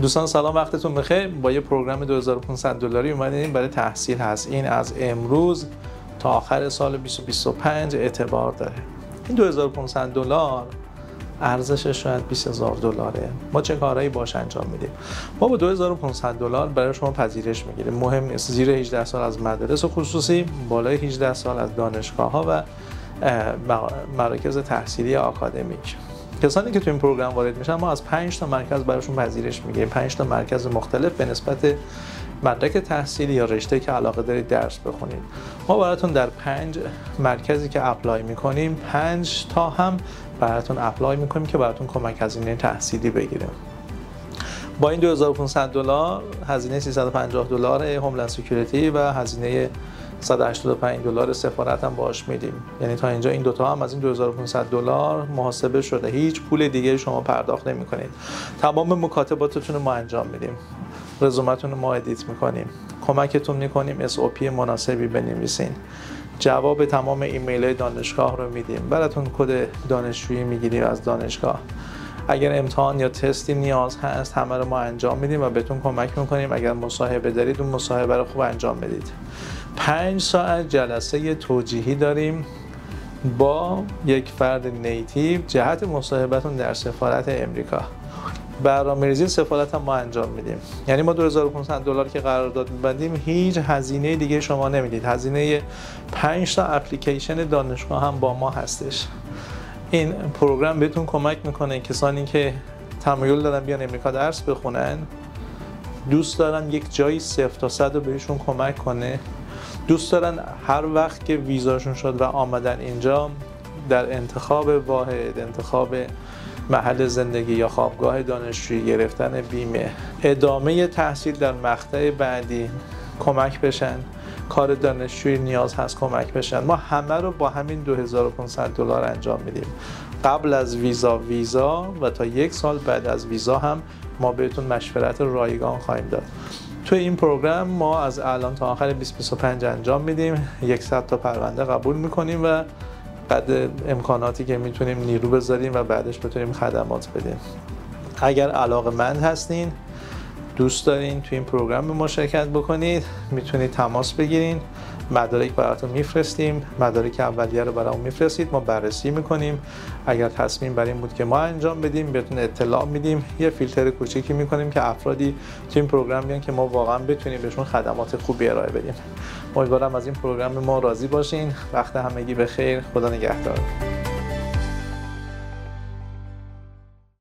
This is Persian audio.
دوستان سلام، وقتتون بخیر. با یه پروگرام $2500 اومدیم برای تحصیل هست. این از امروز تا آخر سال 2025 اعتبار داره. این $2500 ارزشش شاید $20000. ما چه کارهایی باش انجام میدیم؟ ما با $2500 برای شما پذیرش میگیریم. مهم نیست زیر 18 سال از مدارس خصوصی، بالای 18 سال از دانشگاه‌ها و مراکز تحصیلی آکادمیک. کسانی که تو این پروگرام وارد میشن ما از 5 تا مرکز براشون پذیرش میگیریم. 5 تا مرکز مختلف به نسبت مدرک تحصیلی یا رشته که علاقه دارید درس بخونید. ما براتون در 5 مرکزی که اپلای میکنیم 5 تا هم براتون اپلای میکنیم که براتون کمک هزینه تحصیلی بگیریم. با این $2500 هزینه $350 هوملند سکیوریتی و هزینه $185 سفارت هم باهاش میدیم. یعنی تا اینجا این دوتا هم از این $2500 محاسبه شده. هیچ پول دیگه شما پرداخت نمی کنید. تمام مکاتباتتون رو ما انجام میدیم. رزومتون رو ما ادیت میکنیم. کمکتون میکنیم SOP مناسبی بنویسین. جواب تمام ایمیل های دانشگاه رو میدیم. براتون کد دانشجویی میگیریم از دانشگاه. اگر امتحان یا تستی نیاز هست همه رو ما انجام میدیم و بهتون کمک میکنیم. اگر مصاحبه دارید اون مصاحبه رو خوب انجام بدید. 5 ساعت جلسه توجیهی داریم با یک فرد نیتیو جهت مصاحبتون در سفارت امریکا. برنامه‌ریزی سفارت هم ما انجام میدیم. یعنی ما $2500 که قرارداد می‌بندیم هیچ هزینه دیگه شما نمیدید. هزینه 5 تا اپلیکیشن دانشگاه هم با ما هستش. این پروگرام بهتون کمک میکنه کسانی که تمایل دارن بیان امریکا درس بخونن، دوست دارن یک جایی 0 تا 100 رو بهشون کمک کنه، دوست دارن هر وقت که ویزاشون شد و آمدن اینجا در انتخاب واحد، انتخاب محل زندگی یا خوابگاه دانشجویی، گرفتن بیمه، ادامه تحصیل در مقطع بعدی کمک بشن، کار دانشجویی نیاز هست کمک بشن. ما همه رو با همین $2500 انجام میدیم. قبل از ویزا و تا 1 سال بعد از ویزا هم ما بهتون مشورت رایگان خواهیم داد. تو این پروگرام ما از الان تا آخر 2025 انجام میدیم. 100 تا پرونده قبول میکنیم و بعد امکاناتی که میتونیم نیرو بذاریم و بعدش بتونیم خدمات بدیم. اگر علاقه‌مند هستین، دوست دارین تو این پروگرام ما شرکت بکنید، میتونید تماس بگیرین. مدارک براتون میفرستیم. مدارک اولیه رو برامون میفرستید، ما بررسی میکنیم. اگر تصمیم بر این بود که ما انجام بدیم بهتون اطلاع میدیم. یه فیلتر کوچیکی میکنیم که افرادی تو این پروگرام بیان که ما واقعا بتونیم بهشون خدمات خوبی ارائه بدیم. امیدوارم از این پروگرام ما راضی باشین. وقت همگی بخیر. خدا نگهدار.